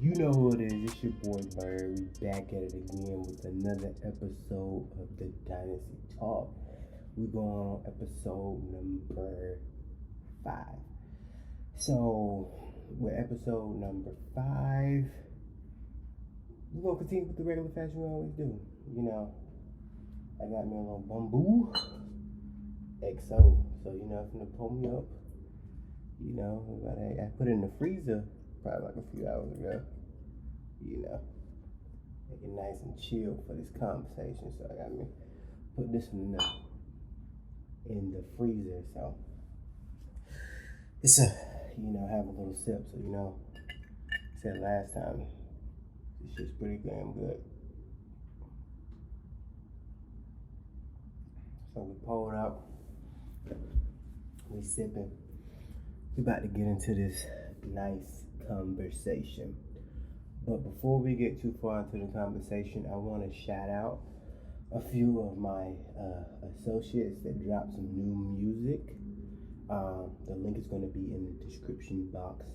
You know who it is. It's your boy Bird. We back at it again with another episode of the Dynasty Talk. We going on episode number 5. So, with episode number 5, we're gonna continue with the regular fashion we always do. You know, I got me a little Bumbu XO. So it's gonna pull me up. I put it in the freezer probably like a few hours ago. Make it nice and chill for this conversation. So I got me put this one in the freezer. So it's have a little sip. So I said last time, this shit's pretty damn good. So we pulled up, we sipping. We about to get into this nice conversation. But before we get too far into the conversation, I want to shout out a few of my associates that dropped some new music. The link is going to be in the description box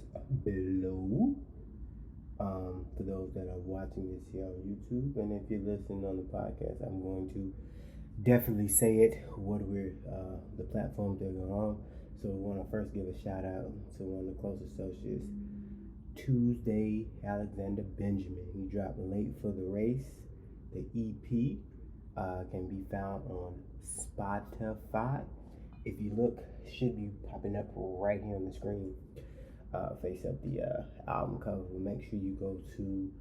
below. For those that are watching this here on YouTube, and if you're listening on the podcast, I'm going to definitely say it. The platforms that are on. So we want to first give a shout out to one of the close associates, Tuesday Alexander Benjamin. He dropped Late for the Race. The EP can be found on Spotify. If you look, should be popping up right here on the screen. Face up the album cover. Make sure you go to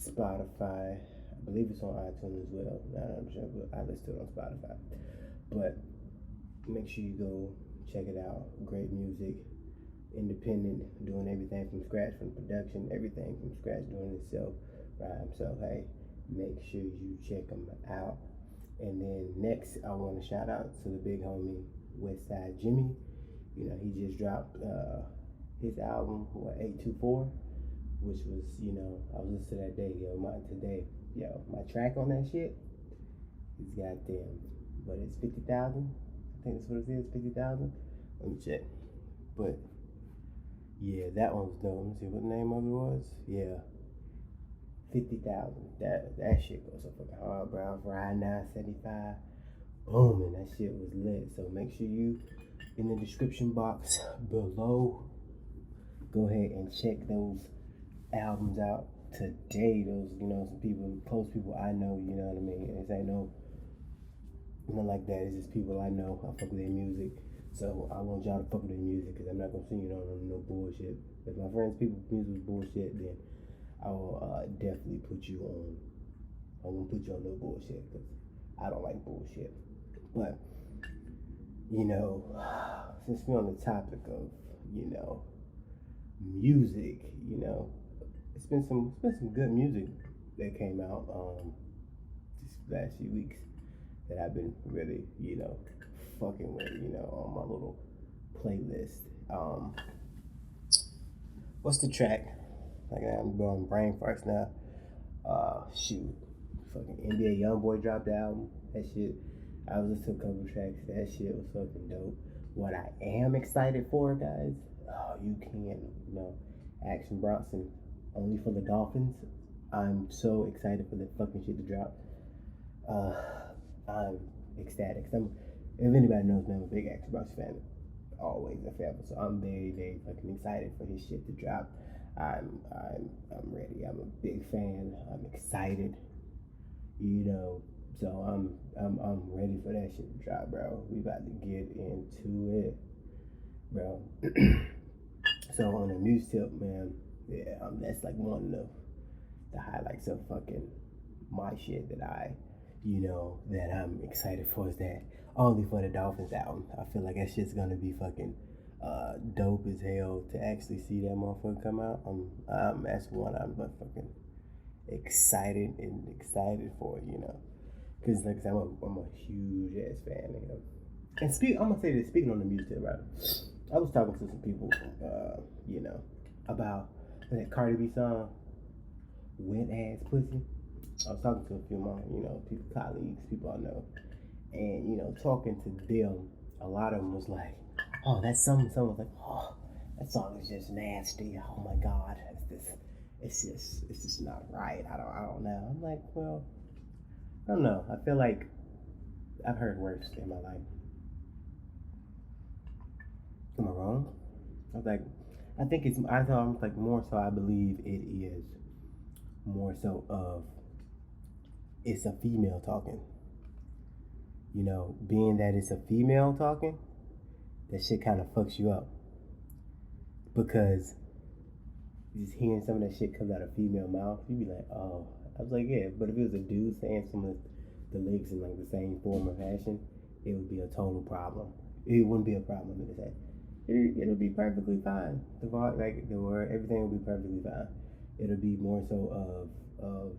Spotify. I believe it's on iTunes as well. I'm sure I listed it on Spotify. But make sure you go check it out. Great music. Independent, doing everything from scratch, from production, everything from scratch, doing itself by himself. Hey, make sure you check him out. And then next, I want to shout out to the big homie Westside Jimmy. He just dropped his album 824, which was I was listening to that day. My track on that shit is goddamn. But it's 50,000. I think that's what it is. 50,000. Let me check. But yeah, that one's dope. Let me see what the name of it was. Yeah, 50,000. That shit goes so fucking hard, bro. Ride 975. Boom, and that shit was lit. So make sure you in the description box below. Go ahead and check those albums out today. Those some people, close people I know. You know what I mean. It ain't nothing like that. It's just people I know. I fuck with their music. So I want y'all to fuck with their music because I'm not gonna sing on no bullshit. If my friends' people's music is bullshit, then I will definitely put you on. I won't put you on no bullshit because I don't like bullshit. But since we're on the topic of music, it's been some good music that came out these last few weeks that I've been really fucking with, on my little playlist. What's the track? Like I'm going brain farts now. Shoot. Fucking NBA Youngboy dropped the album. That shit. I was listening to a couple tracks. That shit was fucking dope. What I am excited for, guys, you can't, Action Bronson, only for the Dolphins. I'm so excited for the fucking shit to drop. I'm ecstatic. If anybody knows me, I'm a big Action Bronson fan. Always a fan. So I'm very, very fucking excited for his shit to drop. I'm ready. I'm a big fan. I'm excited. So I'm ready for that shit to drop, bro. We about to get into it, bro. So on the music tip, man, that's like one of the highlights of fucking my shit that that I'm excited for is that only for the Dolphins album. I feel like that shit's gonna be fucking dope as hell to actually see that motherfucker come out. That's one I'm fucking excited for, because like I said, I'm a huge ass fan, And I'm gonna say this, speaking on the music tip, right? I was talking to some people, about that Cardi B song, "Wet Ass Pussy." I was talking to a few of my, people, colleagues, people I know, and talking to them, a lot of them was like, "Oh, that song." Someone was like, "Oh, that song is just nasty. Oh my God, it's this it's just not right. I don't know. I'm like, well, I don't know. I feel like I've heard worse in my life. Am I wrong? I was like, I think it's. I thought I'm like more so. I believe it is more so of it's a female talking. You know, being that it's a female talking, that shit kind of fucks you up because just hearing some of that shit comes out of female mouth, you be like, oh. I was like, yeah, but if it was a dude saying some of the lyrics in like the same form or fashion, it would be a total problem. It wouldn't be a problem to say. It'll be perfectly fine. The like the word, everything will be perfectly fine. It'll be more so of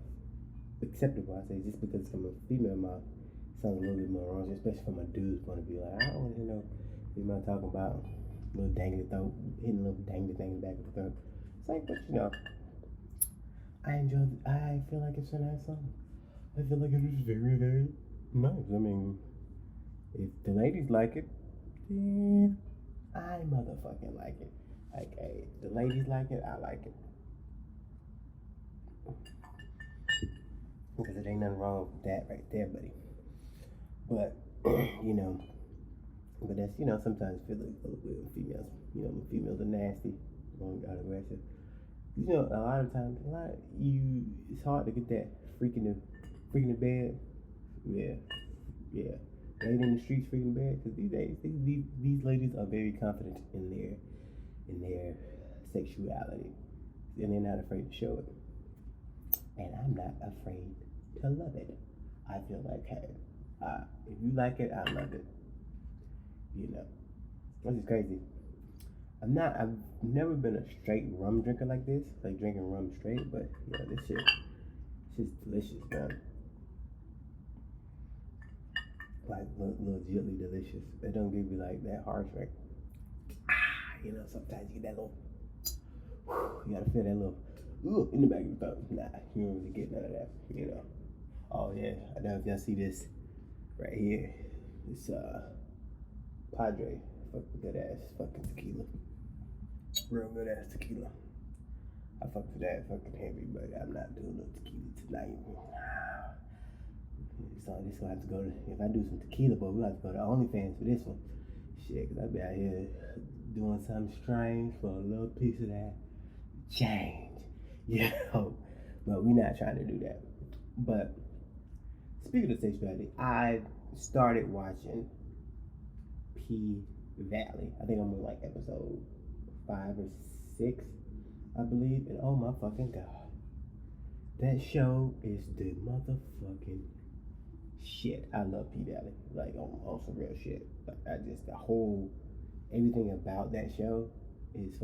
acceptable. I say just because it's from a female mouth, it sounds a little bit more wrong, especially from a dude's point of view. Like I don't want to hear no female talking about little dangly throat, hitting a little dangly thing in the back of the throat. It's like, but you know, I feel like it's a nice song. I feel like it is very, very nice. I mean, if the ladies like it, then I motherfucking like it. Like, hey, the ladies like it, I like it. Because it ain't nothing wrong with that right there, buddy. But, you know, but that's, you know, sometimes I feel like a little bit with females. You know, when females are nasty, out aggressive. You know, a lot of times, it's hard to get that freak in the bed. Yeah. Lady in the streets freaking bed because these days these ladies are very confident in their sexuality and they're not afraid to show it. And I'm not afraid to love it. I feel like, hey, if you like it, I love it. You know, this is crazy. I've never been a straight rum drinker like this, like drinking rum straight. But you know, this shit's delicious, man. Like legitly delicious. It don't give you like that harsh, like you know. Sometimes you get that little, you gotta feel that little in the back of your throat. Nah, you don't really get none of that, you know. Oh yeah, I don't know if y'all see this right here. It's Padre, fucking good ass fucking tequila, real good ass tequila. I fuck with that fucking heavy, but I'm not doing no tequila tonight. So this will have to go to, if I do some tequila, but we'll have to go to OnlyFans for this one. Shit, cause I be out here doing something strange for a little piece of that change. You know? But we're not trying to do that. But speaking of sexuality, I started watching P Valley. I think I'm on like episode 5 or 6, I believe. And oh my fucking god. That show is the motherfucking shit. I love P Valley. Like on some real shit. Like I just everything about that show is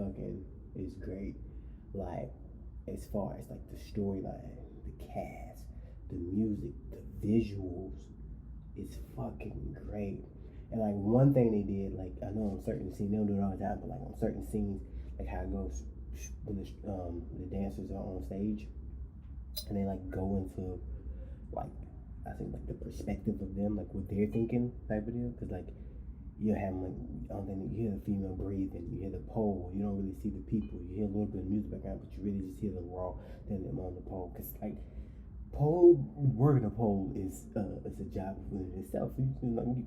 great. Like as far as like the storyline, the cast, the music, the visuals, it's fucking great. And like one thing they did, like I know on certain scenes, they don't do it all the time, but like on certain scenes, like how it goes when the dancers are on stage and they like go into like I think like the perspective of them, like what they're thinking type of deal. Cause like you have like you hear the female breathing, you hear the pole, you don't really see the people. You hear a little bit of music background, but you really just hear the raw them on the pole. Cause like working a pole is a job within itself.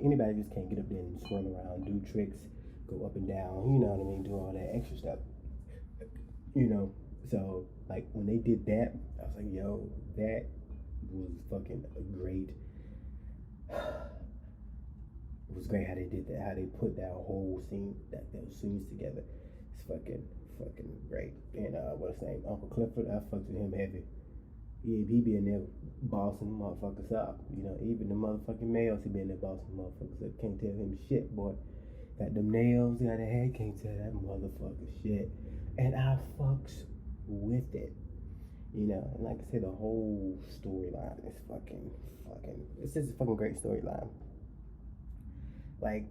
Anybody just can't get up there and swirl around, do tricks, go up and down. You know what I mean? Do all that extra stuff. You know, so like when they did that, I was like, yo, that was fucking great. It was great how they did that, how they put that whole scene, those scenes together. It's fucking great. And what's his name? Uncle Clifford, I fucked with him heavy. Yeah, he be in there bossing motherfuckers up. You know, even the motherfucking males, he be in there bossing motherfuckers up. Can't tell him shit, boy. Got them nails, got a head, can't tell that motherfucker shit. And I fucks with it. You know, and like I said, the whole storyline is it's just a fucking great storyline. Like,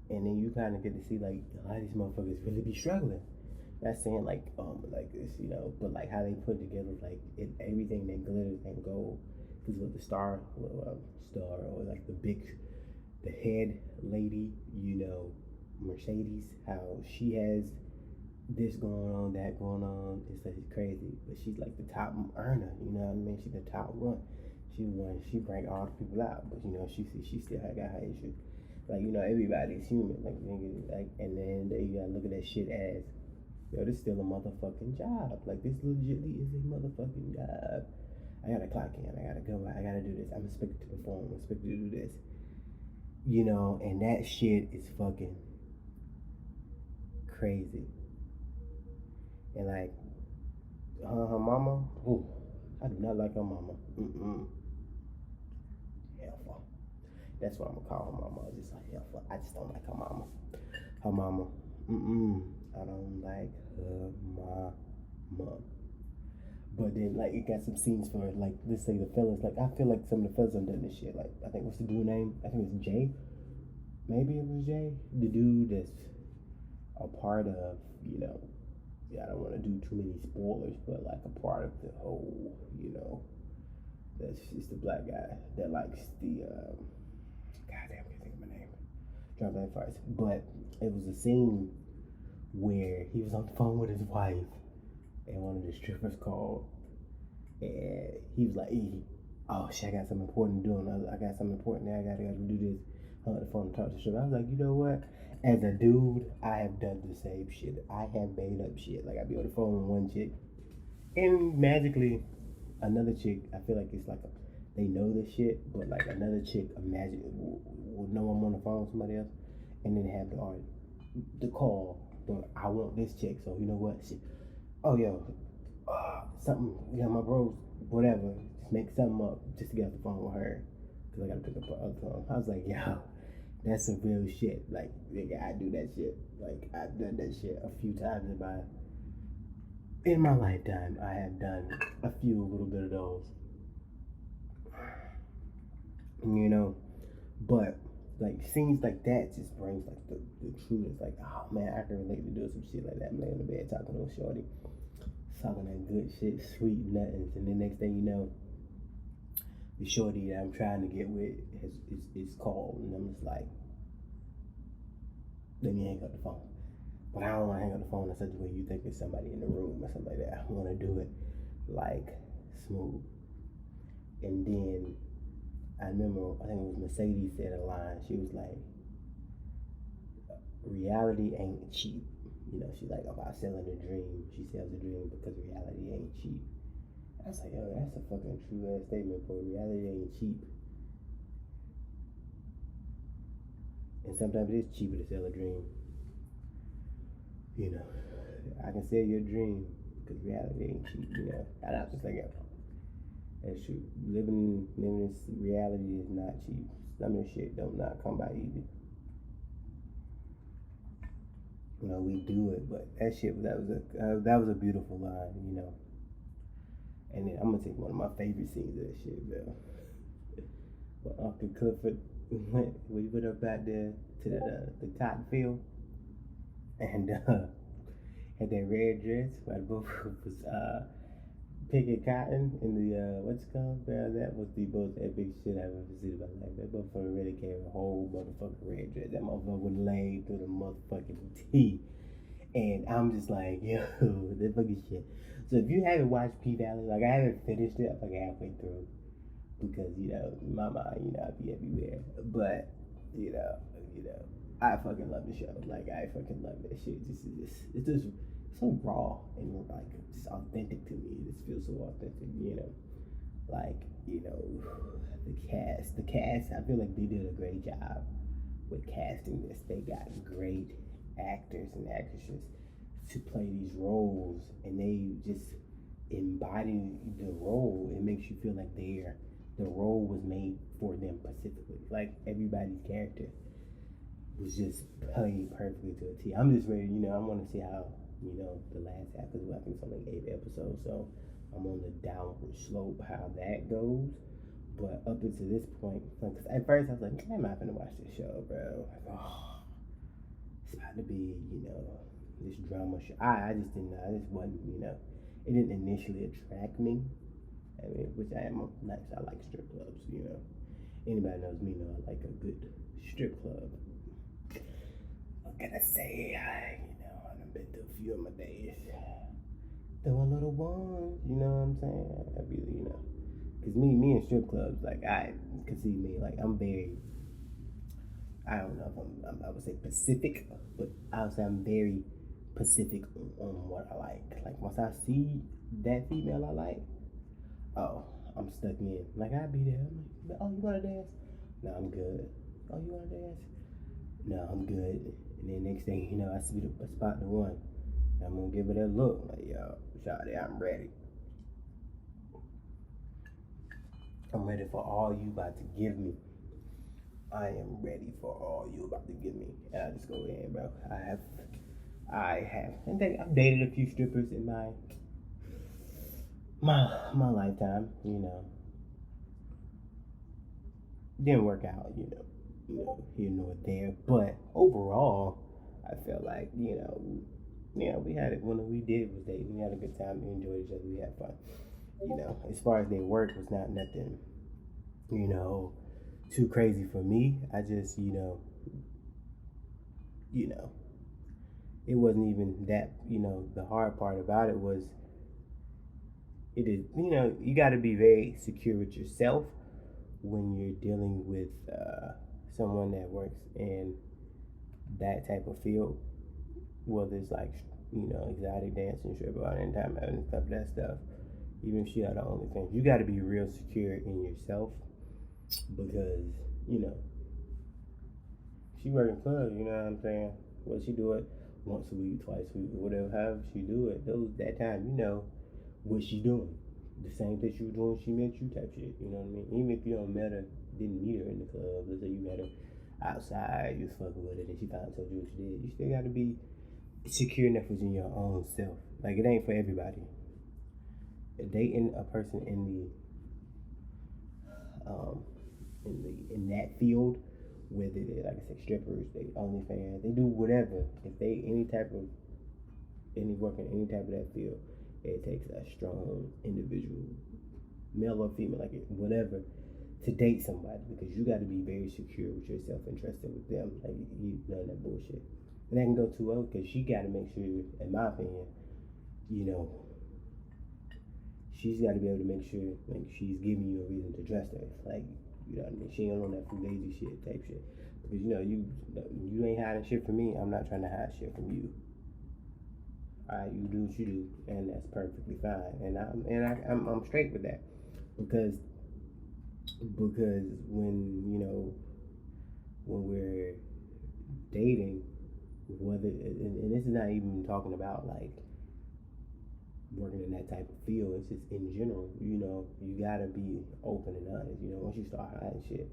and then you kind of get to see like a lot of these motherfuckers really be struggling. Not saying like this, you know, but like how they put together like everything that glitters and gold. Because with the star or like the head lady, you know, Mercedes, how she has this going on, that going on. It's like it's crazy. But she's like the top earner, you know what I mean? She's the top one. She bring all the people out, but you know, she still got her issues. Like, you know, everybody's human. Like, and then you gotta look at that shit as, yo, this still a motherfucking job. Like, this legitly is a motherfucking job. I gotta clock in. I gotta go. I gotta do this. I'm expected to perform. I'm expected to do this. You know, and that shit is fucking crazy. And like, her mama, ooh, I do not like her mama. Hell, that's what I'm gonna call her mama. Just like hell, I just don't like her mama. Her mama, I don't like her mama. But then, like, it got some scenes for, like, let's say the fellas, like, I feel like some of the fellas have done this shit. Like, I think, what's the dude name? I think it's Jay. Maybe it was Jay. The dude that's a part of, you know, I don't want to do too many spoilers, but, like, a part of the whole, you know, that's just the black guy that likes the, goddamn, I can't think of my name. Drop that first. But it was a scene where he was on the phone with his wife, and one of the strippers called, and he was like, oh shit, I got something important to do, and I got something important there, I gotta do this. Hung up the phone and talk to the stripper. I was like, you know what? As a dude, I have done the same shit. I have made up shit. Like, I'd be on the phone with one chick, and magically, another chick, I feel like it's like they know this shit, but like another chick, imagine, will know I'm on the phone with somebody else, and then have the call, but I want this chick, so you know what? Shit. Oh, yo, something, my bros, whatever, just make something up just to get off the phone with her, because I gotta pick up the other phone. I was like, yo, that's some real shit. Like, nigga, I do that shit. Like, I've done that shit a few times in my lifetime. I have done a little bit of those, you know, but like scenes like that just brings like the truth. It's like, oh man, I can relate to doing some shit like that. I'm laying in the bed talking to a shorty, talking that good shit, sweet nothings, and the next thing you know, the shorty that I'm trying to get with is called, and I'm just like, let me hang up the phone. But I don't want to hang up the phone in such a way you think there's somebody in the room or something like that. I want to do it like smooth. And then I remember, I think it was Mercedes said a line. She was like, reality ain't cheap. You know, she's like, about selling a dream. She sells a dream because reality ain't cheap. I was like, yo, that's a fucking true ass statement, boy. Reality ain't cheap. And sometimes it is cheaper to sell a dream. You know, I can sell your dream because reality ain't cheap, you know. And I was just like, yeah, that's true. Living this reality is not cheap. Some of this shit don't not come by easy. You know, we do it, but that was a beautiful line, you know. And then I'm gonna take one of my favorite scenes of that shit, bro. When Uncle Clifford went up back there to the cotton field and had that red dress while both was picking cotton in the what's it called, bro? That was the most epic shit I've ever seen in my life. That motherfucker really carried a whole motherfucking red dress. That motherfucker was laid through the motherfucking T. And I'm just like, yo, that fucking shit. So if you haven't watched P Valley, like I haven't finished it, I'm like halfway through. Because, you know, in my mind, you know, I'd be everywhere. But, you know, I fucking love the show. Like, I fucking love that shit. It's just so raw and, like, just authentic to me. It just feels so authentic, you know. Like, you know, the cast, I feel like they did a great job with casting this. They got great actors and actresses to play these roles, and they just embody the role. It makes you feel like the role was made for them specifically. Like everybody's character was just played perfectly to a T. I'm just ready, you know, I want to see how, you know, the last half, because I think it's only 8 episodes, so I'm on the downward slope how that goes. But up until this point, because at first I was like, I'm not gonna watch this show, bro. Like, oh, it's about to be, you know, this drama show. I just didn't know. I just wasn't, you know, it didn't initially attract me. I mean, which I am nice. I like strip clubs, you know. Anybody knows me know I like a good strip club. What can I say? You know, I've been through a few of my days. Throw a little one, you know what I'm saying? I really, cause me in strip clubs, like I can see me, like I'm very, I don't know if I would say Pacific, but I would say I'm very Pacific on what I like. Like once I see that female I like, oh, I'm stuck in. Like I'd be there. I'm like, oh, you wanna dance? No, I'm good. Oh, you wanna dance? No, I'm good. And then next thing you know, I see the spot the one. I'm gonna give it a look. Like, yo, shawty, I'm ready. I'm ready for all you about to give me. I am ready for all you about to give me. And I just go in, bro. I have. And I've dated a few strippers in my lifetime, Didn't work out, here nor there. But overall, I felt like, we had it when we did was dating. We had a good time. We enjoyed each other. We had fun. As far as their work was not nothing, too crazy for me. I just, it wasn't even that. The hard part about it was, it is, you got to be very secure with yourself when you're dealing with someone that works in that type of field, whether it's like, exotic dancing, strip out, and time out and stuff, that stuff. Even if she had the only thing, you got to be real secure in yourself because, she working clubs, you know what I'm saying? Well, she do it once a week, twice a week, whatever, however she do it. That time, what she doing. The same thing she was doing, she met you type shit, you know what I mean? Even if you didn't meet her in the club, let's say you met her outside, you was fucking with her, and she finally told you what she did, you still gotta be secure enough within your own self. Like, it ain't for everybody. Dating a person in that field, whether they, like I said, strippers, they OnlyFans, they do whatever. If they work in any type of that field, it takes a strong individual, male or female, like whatever, to date somebody, because you got to be very secure with yourself and trusting with them. Like, you none of that bullshit. And that can go too well because she got to make sure, in my opinion, she's got to be able to make sure, like, she's giving you a reason to trust her. Like, you know what I mean? She ain't on that fugazi shit type shit. Because you ain't hiding shit from me. I'm not trying to hide shit from you. Alright, you do what you do, and that's perfectly fine. And I'm straight with that, because when we're dating, whether and this is not even talking about like working in that type of field. It's just in general, you gotta be open and honest. Once you start hiding shit,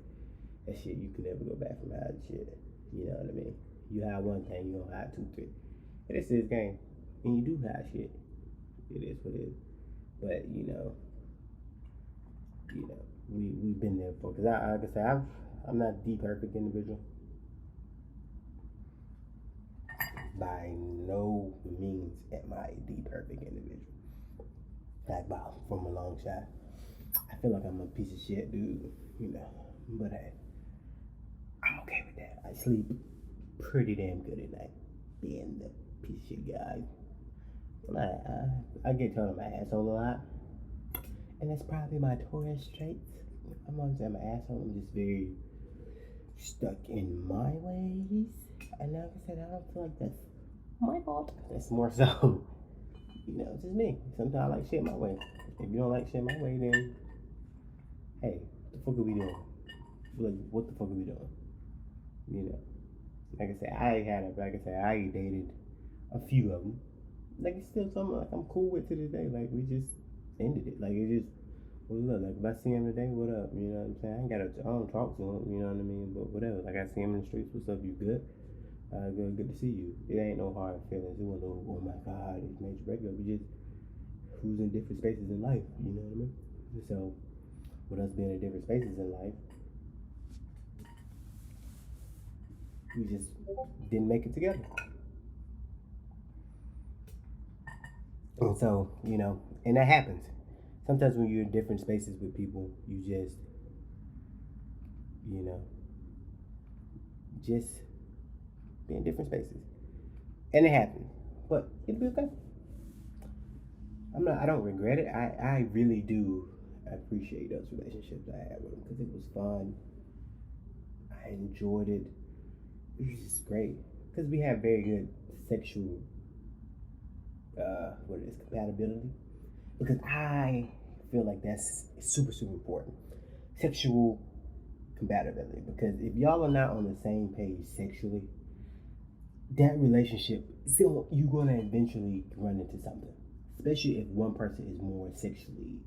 that shit you can never go back from hiding shit. You know what I mean? You hide one thing, you don't hide two, three. And this is game. And you do hide shit. It is what it is. But we've been there before. Cause like I said, I'm not the perfect individual. By no means am I the perfect individual. Like, wow, from a long shot. I feel like I'm a piece of shit, dude. But I'm okay with that. I sleep pretty damn good at night, being the piece of shit guy. I get told I'm an asshole a lot, and that's probably my Taurus traits. I'm not saying I'm an asshole. I'm just very stuck in my ways, and like I said, I don't feel like that's my fault. That's more so, it's just me. Sometimes I like shit my way. If you don't like shit my way, then hey, what the fuck are we doing? Like, what the fuck are we doing? Like I said, I dated a few of them. Like, it's still something like I'm cool with to this day. Like, we just ended it. Like, it just, what's up? Like, if I see him today, what up? You know what I'm saying? I don't talk to him, you know what I mean? But whatever. Like, I see him in the streets, what's up? You good? Good to see you. It ain't no hard feelings. It wasn't no, oh my God, it's major breakup. We just, who's in different spaces in life, you know what I mean? So, with us being in different spaces in life, we just didn't make it together. And so, and that happens. Sometimes when you're in different spaces with people, you just, just be in different spaces. And it happens. but it'll be okay. I don't regret it. I really do appreciate those relationships I had with them because it was fun. I enjoyed it. It was just great because we have very good sexual what it is compatibility. Because I feel like that's super important. Sexual compatibility. Because if y'all are not on the same page sexually, that relationship, still you're gonna eventually run into something. Especially if one person is more sexually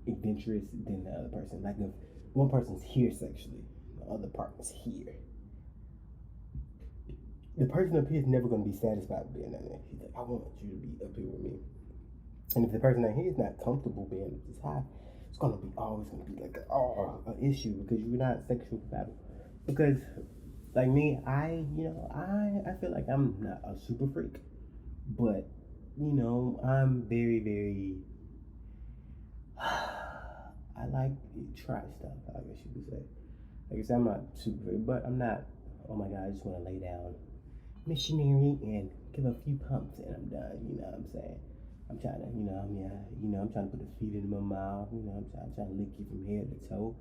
adventurous than the other person. Like if one person's here sexually, the other person's here. The person up here is never going to be satisfied with being down there. He's like, I want you to be up here with me. And if the person down here is not comfortable being this high, it's going to be always going to be like an issue because you're not sexually compatible. Because like me, I feel like I'm not a super freak, but I'm very I like to try stuff. I guess you could say. Like I said, I'm not super freak, but I'm not. Oh my God, I just want to lay down missionary and give a few pumps and I'm done. You know what I'm saying? I'm trying to, I'm trying to put the feet in my mouth. I'm trying to lick you from head to toe.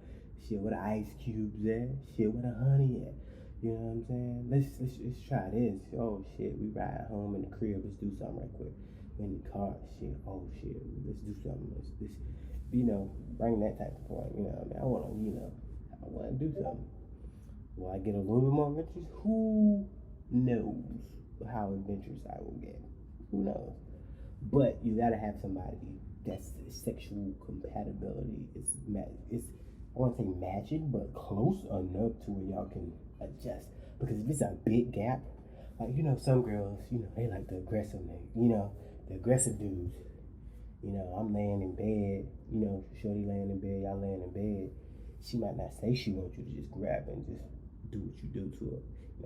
Shit, where the ice cubes at? Shit, where the honey at? You know what I'm saying? Let's try this. Oh shit, we ride home in the crib. Let's do something right quick. In the car, shit. Oh shit, let's do something. Let's bring that type of point. I want to do something. Will I get a little bit more adventures? Who knows how adventurous I will get? Who knows? But you gotta have somebody that's sexual compatibility is I won't say matching, but close enough to where y'all can adjust. Because if it's a big gap, like some girls, they like the aggressive the aggressive dudes. I'm laying in bed, shorty laying in bed, y'all laying in bed. She might not say she wants you to just grab her and just do what you do to her.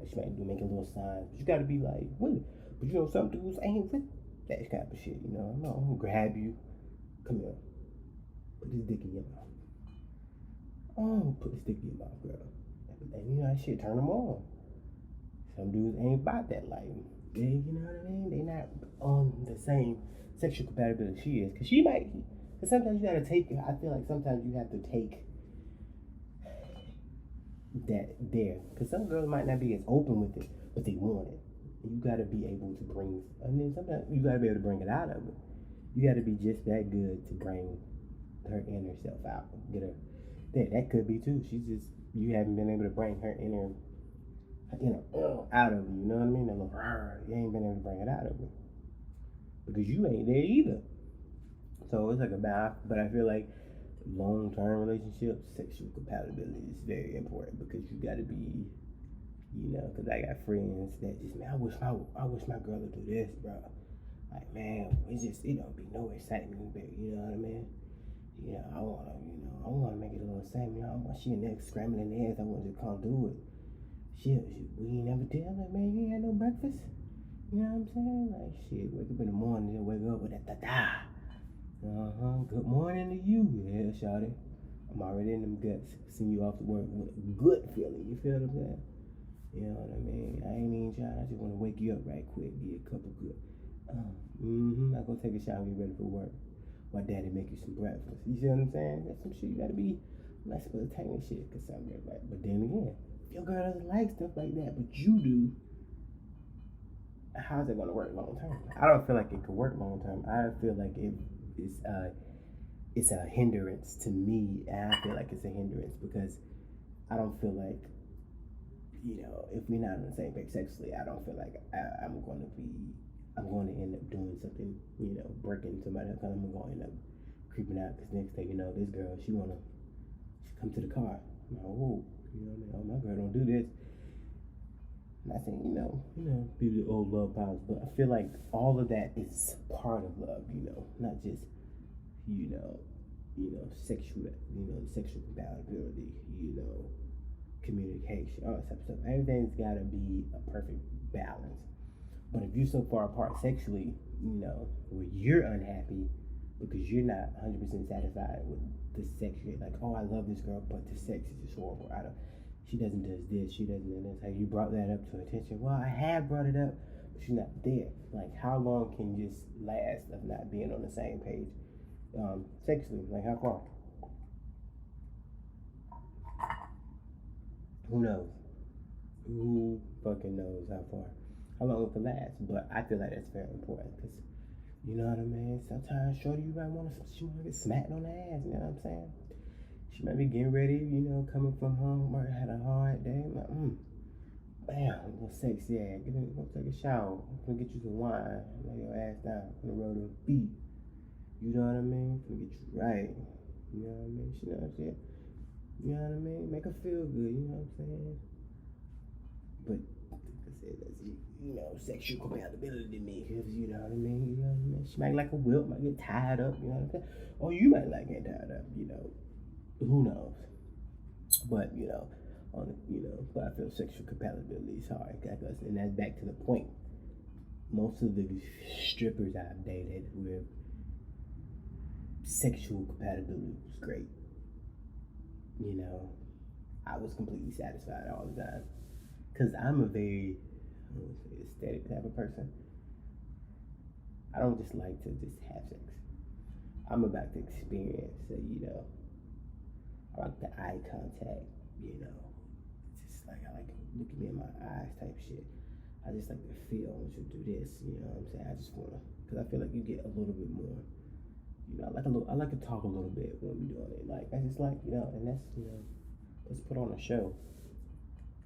She might be making little signs, but you gotta be like with it. But some dudes ain't with that type of shit. I'm gonna grab you. Come here. Put this dick in your mouth. Oh, put this dick in your mouth, girl. And that shit turn them on. Some dudes ain't about that life. They, you know what I mean? They not on the same sexual compatibility she is. Cause she might. Cause sometimes you gotta take. I feel like sometimes you have to take that there, because some girls might not be as open with it, but they want it. And you got to be able to bring. I mean, sometimes you got to be able to bring it out of her. You got to be just that good to bring her inner self out. Get her. That could be too. She's just you haven't been able to bring her inner, out of you. You know what I mean? That little, you ain't been able to bring it out of her because you ain't there either. So it's like a balance. But I feel like long-term relationships, sexual compatibility is very important because you got to be, because I got friends that just, man, I wish my girl would do this, bro. Like, man, it don't be no excitement, but you know what I mean? I want to make it a little excitement. I want she in there scrambling eggs. I want to come do it. Shit, we ain't never tell her, man, you ain't had no breakfast. You know what I'm saying? Like, shit, wake up in the morning and wake up with that da-da. Good morning to you. Yeah, shawty. I'm already in them guts. Send you off to work with a good feeling. You feel what I'm saying? You know what I mean? I ain't even trying. I just want to wake you up right quick. Give you a couple good. I go take a shower and get ready for work. My daddy make you some breakfast. You see what I'm saying? That's some shit you gotta be nice for the tiny shit. Cause something right. But then again, if your girl doesn't like stuff like that, but you do, how's it gonna work long term? I don't feel like it could work long term. I feel like it's a hindrance to me, and I feel like it's a hindrance because I don't feel like, if we're not on the same page sexually, I don't feel like I'm going to end up doing something, breaking somebody up. I'm going to end up creeping out because next thing you know, this girl, she come to the car. I'm like, oh, oh, my girl don't do this. Not saying, people old love powers, but I feel like all of that is part of love, not just, sexual compatibility, communication, all that type of stuff. Everything's got to be a perfect balance. But if you're so far apart sexually, where you're unhappy because you're not 100% satisfied with the sex, you're like, oh, I love this girl, but the sex is just horrible. She doesn't do this, she doesn't do this. Have you brought that up to attention? Well, I have brought it up, but you're not there. Like, how long can you just last of not being on the same page sexually? Like, how far? Who knows? Who fucking knows how far? How long it can last? But I feel like that's very important because, you know what I mean? Sometimes shorty, you might want to get smacked on the ass, you know what I'm saying? She might be getting ready, coming from home or had a hard day. Like, bam, a little sexy ass. Go take a shower. I'm gonna get you some wine. Lay your ass down. I'm gonna roll those feet. You know what I mean? I'm gonna get you right. You know what I mean? She knows shit. You know what I mean? Make her feel good. You know what I'm saying? But like I said, that's sexual compatibility to me. Cause you know what I mean? You know what I mean? She might like a wilt, might get tied up. You know what I'm saying? Or you might like getting tied up. Who knows? But but I feel sexual compatibility is hard, and that's back to the point. Most of the strippers I've dated with sexual compatibility was great. I was completely satisfied all the time. Cause I'm a very aesthetic type of person. I don't just like to just have sex. I'm about the experience. So I like the eye contact. Just like I like look at me in my eyes type shit. I just like to feel when you do this. You know what I'm saying? I just wanna, cause I feel like you get a little bit more. I like to talk a little bit when we doing it. Like I just like and that's let's put on a show.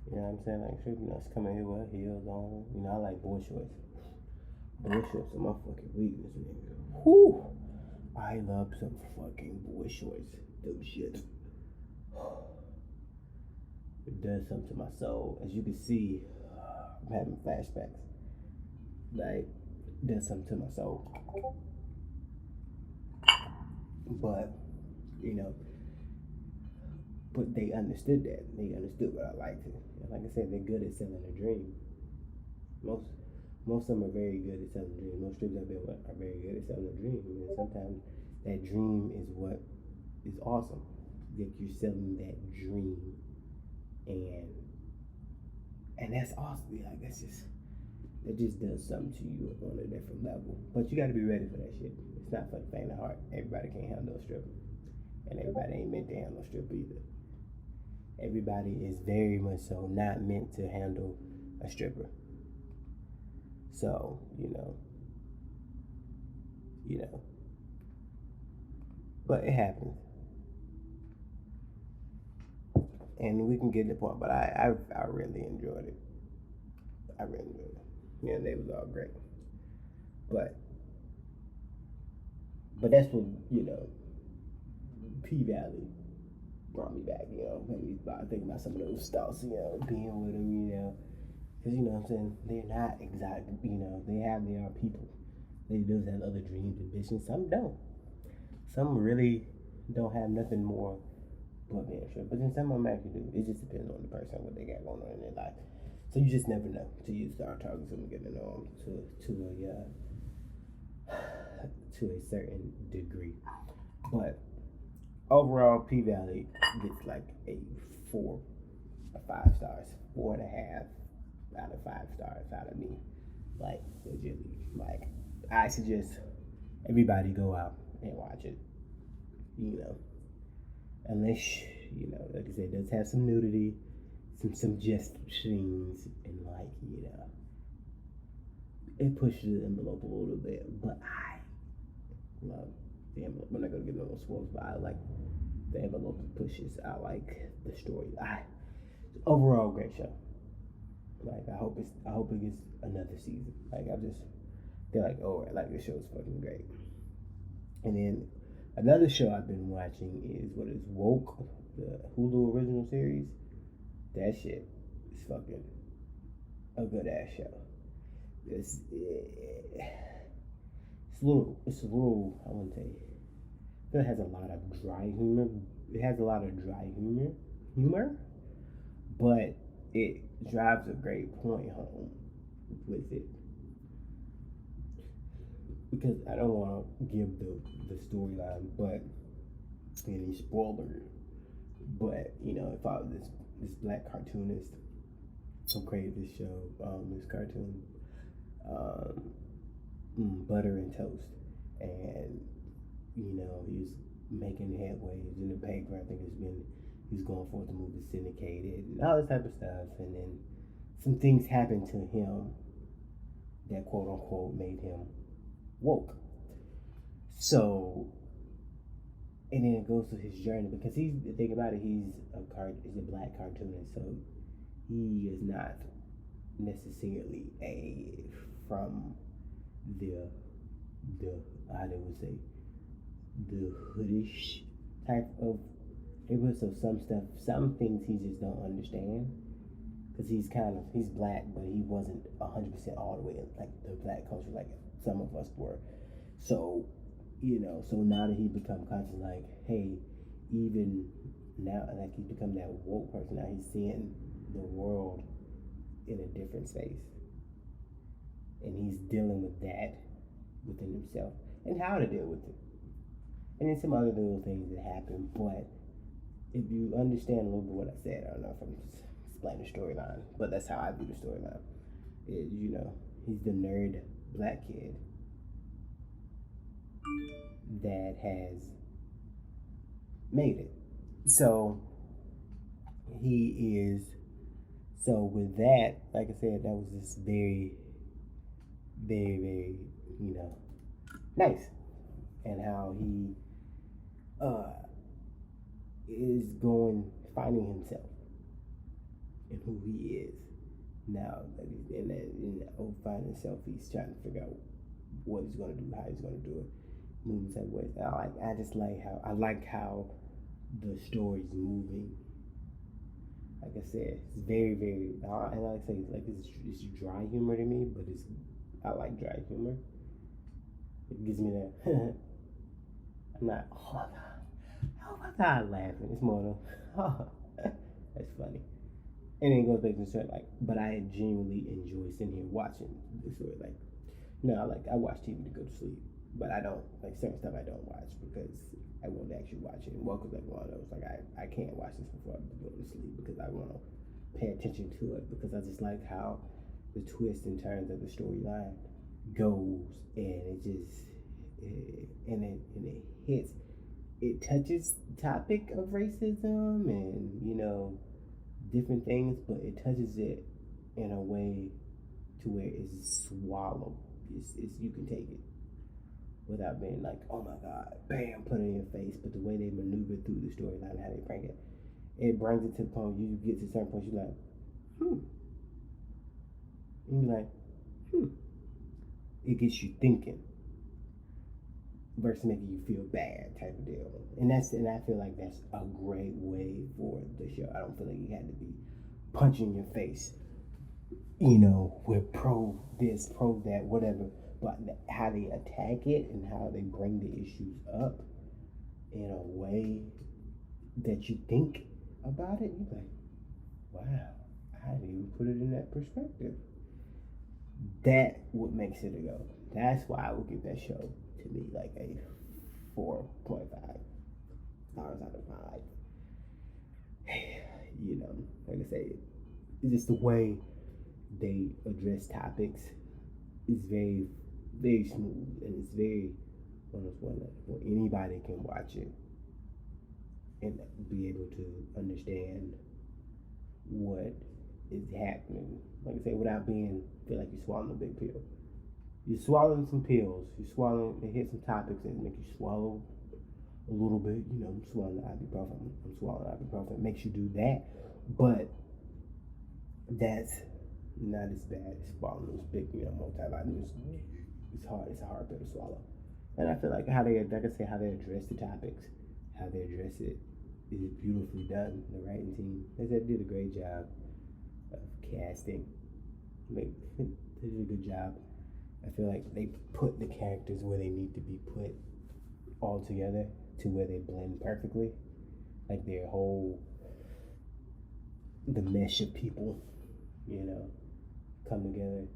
You know what I'm saying? Like she's coming here with her heels on. I like boy shorts. Boy shorts are my fucking weakness, nigga. Whoo! I love some fucking boy shorts. Them shit. It does something to my soul. As you can see, I'm having flashbacks. Like, it does something to my soul. But, but they understood that. They understood what I liked. And like I said, they're good at selling a dream. Most of them are very good at selling a dream. Most strippers I've been with are very good at selling a dream. And sometimes that dream is what is awesome. That you're selling that dream. And that's awesome. Like that just does something to you on a different level. But you gotta be ready for that shit. It's not for the faint of heart. Everybody can't handle a stripper. And everybody ain't meant to handle a stripper either. Everybody is very much so not meant to handle a stripper. So, but it happens. And we can get to the point, but I really enjoyed it. I really enjoyed it. They was all great. But that's what, P-Valley brought me back, maybe I think about some of those thoughts, being with them, because, what I'm saying, they're not exotic, they are people. They do have other dreams and visions. Some don't. Some really don't have nothing more but being sure. But then some of them actually do. It just depends on the person, what they got going on in their life. So you just never know till you start talking to them, getting to know them to a certain degree. But overall, P-Valley gets like a 4 or 5 stars, 4.5 out of 5 stars out of me. Like legitly, like I suggest everybody go out and watch it. Unless like I said, it does have some nudity, some suggestions, and it pushes the envelope a little bit. But I love the envelope. We're not gonna give no spoilers, but I like the envelope it pushes. I like the story. Overall great show. Like I hope it gets another season. Like they're like, oh, like this show is fucking great. And then another show I've been watching is Woke, the Hulu original series. That shit is fucking a good ass show. It's a little, I wouldn't say, it has a lot of dry humor. It has a lot of dry humor, but it drives a great point home with it. Because I don't want to give the storyline, but any spoiler. But if I was this black cartoonist who created this show, this cartoon, um, butter and toast, and he was making headway. He was in the paper. I think he's going for the movie syndicated and all this type of stuff. And then some things happened to him that quote unquote made him woke. So, and then it goes to his journey because think about it, he's a black cartoonist, so he is not necessarily from the how they would say the hoodish type of neighborhood. So some things he just don't understand because he's black, but he wasn't 100% all the way like the black culture like some of us were. So so now that he become conscious, like, hey, even now, like he's become that woke person. Now he's seeing the world in a different space, and he's dealing with that within himself and how to deal with it. And then some other little things that happen. But if you understand a little bit what I said, I don't know if I'm just explaining the storyline, but that's how I view the storyline. He's the nerd black kid that has made it. So he is. So with that, like I said, that was just very, very, very, nice, and how he is finding himself and who he is now. That he's in that finding himself, he's trying to figure out what he's going to do, how he's going to do it, moving certain ways. I just like how the story's moving. Like I said, it's very, very, and like I say, it's dry humor to me, but I like dry humor. It gives me that. I'm not, oh my god, laughing. It's more of, that's funny. And then it goes back to the story, but I genuinely enjoy sitting here watching the story. I watch TV to go to sleep, but I don't, certain stuff I don't watch because I won't actually watch it. And welcome's one of those, I can't watch this before I go to sleep because I want to pay attention to it because I just like how the twists and turns of the storyline goes, and it hits. It touches the topic of racism and different things, but it touches it in a way to where it's swallowed. It's you can take it without being like, oh my god, bam, put it in your face. But the way they maneuver through the storyline, how they bring it, it brings it to the point you get to a certain point, you're like, and you're like, it gets you thinking versus making you feel bad type of deal. And I feel like that's a great way for the show. I don't feel like you had to be punching your face, with pro this, pro that, whatever. But how they attack it and how they bring the issues up in a way that you think about it, you're like, wow, I didn't even put it in that perspective. That what makes it a go. That's why I would give that show to me like a 4.5 stars out of 5. Like I say, it's just the way they address topics is very, very smooth, and it's very one of those where anybody can watch it and be able to understand what is happening. Like I say, without feel like you're swallowing a big pill. You're swallowing some pills. They hit some topics that make you swallow a little bit. I'm swallowing ibuprofen. It makes you do that, but that's not as bad as swallowing those big, multivitamins. It's hard. It's a hard pill to swallow. And I feel like how they address the topics, how they address it, is beautifully done. The writing team, they did a great job of casting. They did a good job. I feel like they put the characters where they need to be put all together to where they blend perfectly. Like the mesh of people, come together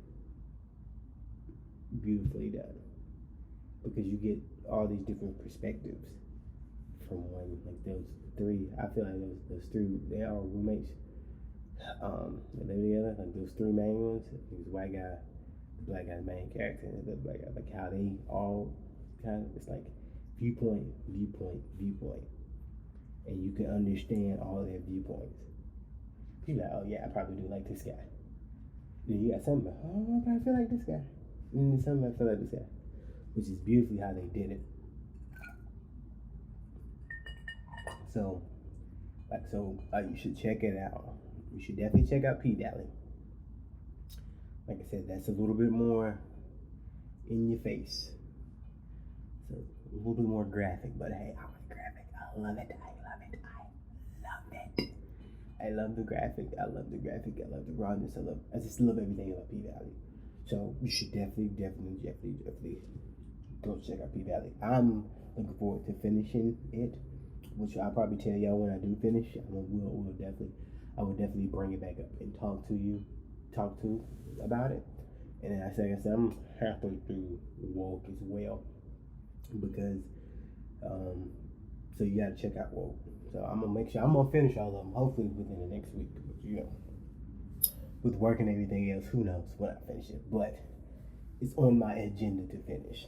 beautifully done. Because you get all these different perspectives from one, like those three. I feel like those three, they are roommates. They're together, like those three main ones. This white guy, black guy's main character and the black guy, like how they all kind of, it's like viewpoint, and you can understand all their viewpoints. People like, oh yeah, I probably do like this guy. Then you got somebody, oh, I feel like this guy. And then somebody feel like this guy, which is beautifully how they did it. So, you should check it out. You should definitely check out P Valley. Like I said, that's a little bit more in your face. So a little bit more graphic, but hey, I like graphic. I love it. I love the graphic. I love the rawness. I just love everything about P Valley. So you should definitely go check out P Valley. I'm looking forward to finishing it, which I'll probably tell y'all when I do finish. I will definitely bring it back up and talk to about it. And then I said I'm halfway through Woke as well, because so you gotta check out Woke. So I'm gonna finish all of them hopefully within the next week. But, with work and everything else, who knows when I finish it? But it's on my agenda to finish.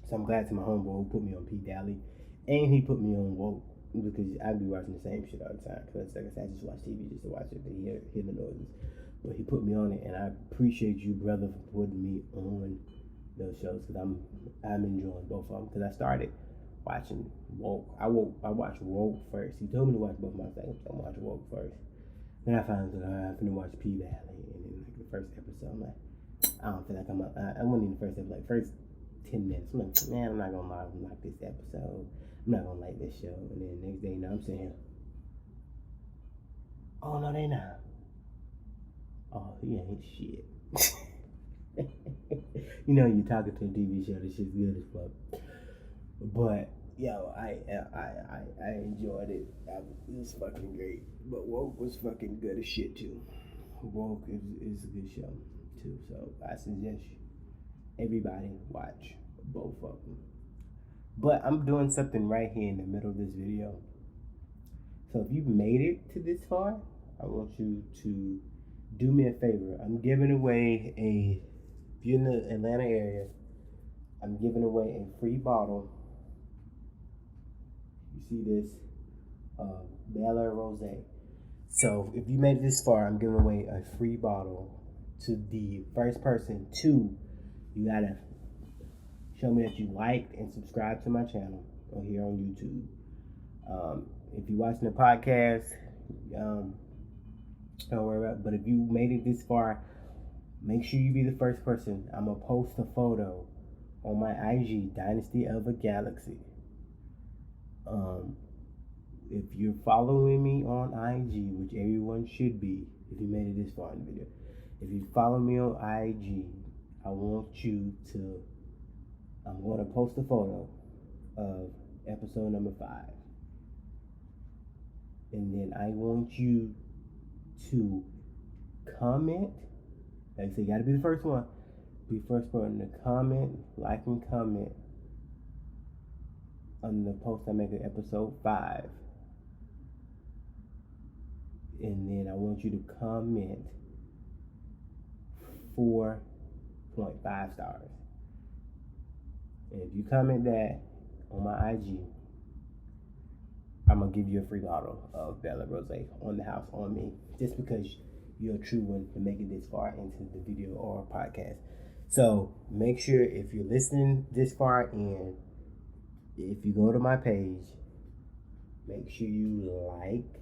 So I'm glad to my homeboy who put me on P Valley, and he put me on Woke, because I'd be watching the same shit all the time. Because like I said, I just watch TV just to watch it, to hear the noises. But he put me on it, and I appreciate you, brother, for putting me on those shows, because I'm enjoying both of them. Because I started watching Woke. I watched Woke first. He told me to watch both my things. I watched Woke first. Then I found out I have to watch P Valley, and then like the first episode, I'm like, I don't feel like I wasn't in the first episode, like first 10 minutes. I'm like, man, I'm not gonna like this episode. I'm not gonna like this show. And then the next day, I'm saying, oh no, they not. Oh, he ain't shit. You're talking to a TV show, this shit's good as fuck. But I enjoyed it. It was fucking great. But Woke was fucking good as shit too. Woke is a good show too. So I suggest everybody watch both of them. But I'm doing something right here in the middle of this video. So if you've made it to this far, I want you to do me a favor. I'm giving away if you're in the Atlanta area, I'm giving away a free bottle. You see this? Bel Air Rosé. So if you made it this far, I'm giving away a free bottle to the first person. You gotta show me that you liked and subscribed to my channel here on YouTube. If you're watching the podcast, don't worry about it. But if you made it this far, make sure you be the first person. I'm gonna post a photo on my IG, Dynasty of a Galaxy. If you're following me on IG, which everyone should be, if you made it this far in the video, if you follow me on IG, I'm going to post a photo of episode number 5. And then I want you to comment. Like I said, you got to be the first one. Be the first person to comment, like and comment on the post I make of episode 5. And then I want you to comment 4.5 stars. And if you comment that on my IG, I'm going to give you a free bottle of Bel Air Rosé on the house, on me, just because you're a true one to make it this far into the video or podcast. So make sure, if you're listening this far in, if you go to my page, make sure you like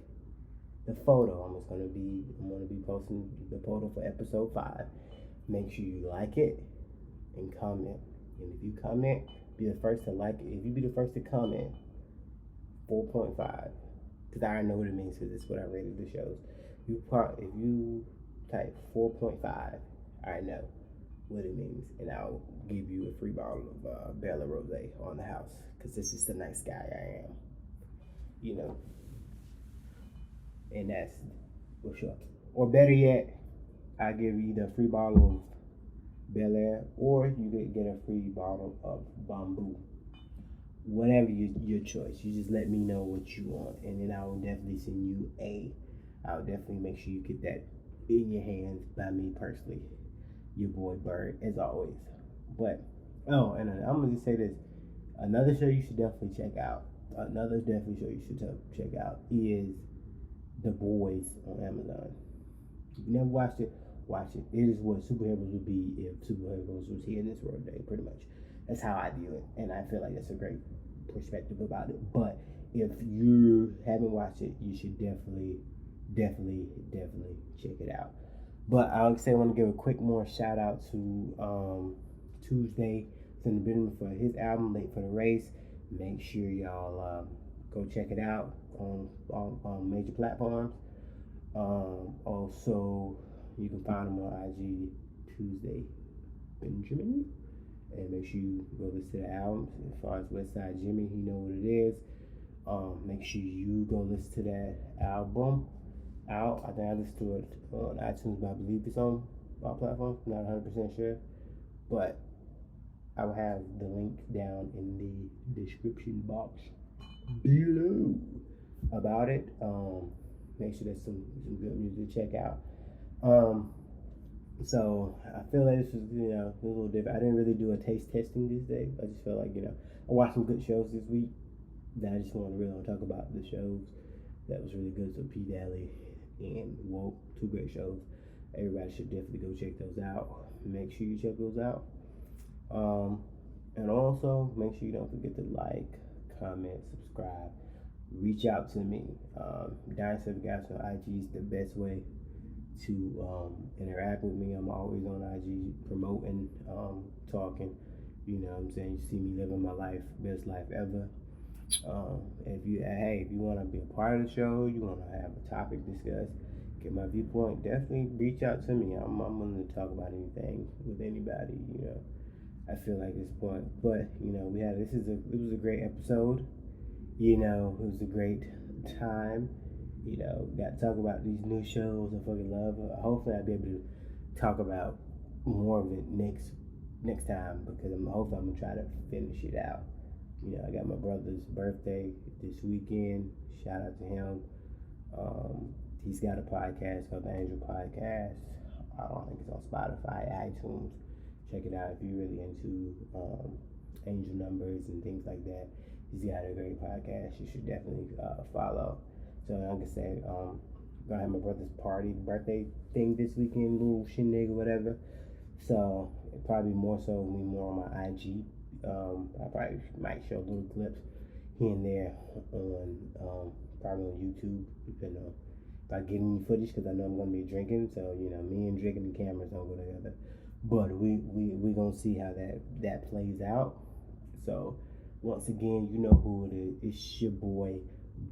the photo. I'm going to be posting the photo for episode 5. Make sure you like it and comment. And if you comment, be the first to like it. If you be the first to comment, 4.5, because I already know what it means, because it's what I rated the shows. If you type 4.5, I know what it means, and I'll give you a free bottle of Bel Air Rosé on the house, because this is the nice guy I am, and that's for sure. Or better yet, I'll give you either a free bottle of Bel Air, or you could get a free bottle of Bumbu. Whatever your choice. You just let me know what you want, and then I will definitely send you I'll definitely make sure you get that in your hands by me personally. your boy Bird, as always. But, oh, and I'm going to just say this. Another show you should definitely check out. Another definitely show you should check out is The Boys on Amazon. If you never watched it, watch it. It is what superheroes would be if superheroes was here in this world today, pretty much. That's how I view it, and I feel like that's a great perspective about it. But if you haven't watched it, you should definitely check it out. But I would say I want to give a quick more shout out to Tuesday. It's in the building for his album Late for the Race. Make sure y'all go check it out on major platforms. Also, you can find him on IG, Tuesday Benjamin. And make sure you go listen to the album. As far as Westside Jimmy, he know what it is. Make sure you go listen to that album out. I think I listened to it on iTunes, but I believe it's on all platforms. Not 100% sure. But I will have the link down in the description box below about it. Make sure there's some good music to check out. So I feel like this was, a little different. I didn't really do a taste testing this day. I just felt like, I watched some good shows this week that I just want to really talk about the shows that was really good. So P Dally and Woke, 2 great shows. Everybody should definitely go check those out. Make sure you check those out. And also make sure you don't forget to like, comment, subscribe, reach out to me. Dynasty Talk on IG is the best way to interact with me. I'm always on IG promoting, talking. You know what I'm saying? You see me living my life, best life ever. If you want to be a part of the show, you want to have a topic discussed, get my viewpoint, definitely reach out to me. I'm willing to talk about anything with anybody. I feel like this point, but it was a great episode. It was a great time. Got to talk about these new shows I fucking love. Hopefully I'll be able to talk about more of it next time, because hopefully I'm gonna try to finish it out. I got my brother's birthday this weekend. Shout out to him. He's got a podcast called the Angel Podcast. I think it's on Spotify, iTunes. Check it out if you're really into angel numbers and things like that. He's got a great podcast. You should definitely follow. So like I said, gonna have my brother's birthday thing this weekend, little shindig or whatever. So it probably more on my IG. I probably might show little clips here and there on probably on YouTube, depending on if I get any footage, because I know I'm gonna be drinking. So me and drinking and cameras don't go together. But we gonna see how that plays out. So once again, you know who it is. It's your boy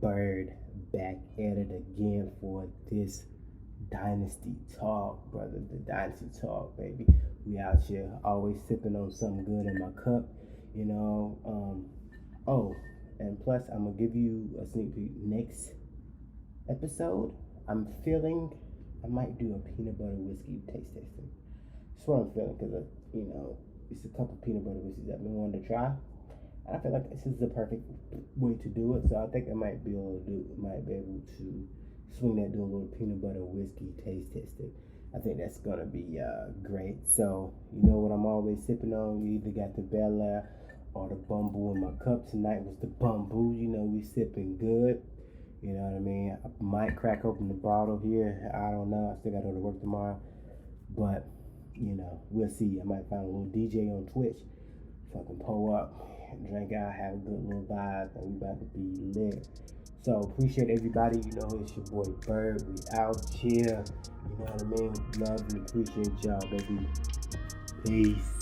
Bird, back at it again for this Dynasty Talk, brother. The Dynasty Talk, baby. We out here always sipping on something good in my cup, and plus I'm gonna give you a sneak peek. Next episode, I'm feeling I might do a peanut butter whiskey taste testing. That's what I'm feeling, because it's a couple peanut butter whiskeys I've been wanting to try. I feel like this is the perfect way to do it, so I think I might be able to swing that, do a little peanut butter whiskey taste testing. I think that's gonna be great. So you know what I'm always sipping on? You either got the Bel Air or the Bumbu in my cup. Tonight was the Bumbu. We sipping good. You know what I mean? I might crack open the bottle here. I don't know. I still got to go to work tomorrow, but we'll see. I might find a little DJ on Twitch, fucking pull up, drink out, have a good little vibe, and we about to be lit. So appreciate everybody. It's your boy Bird. We out here. You know what I mean? Love and appreciate y'all, baby. Peace.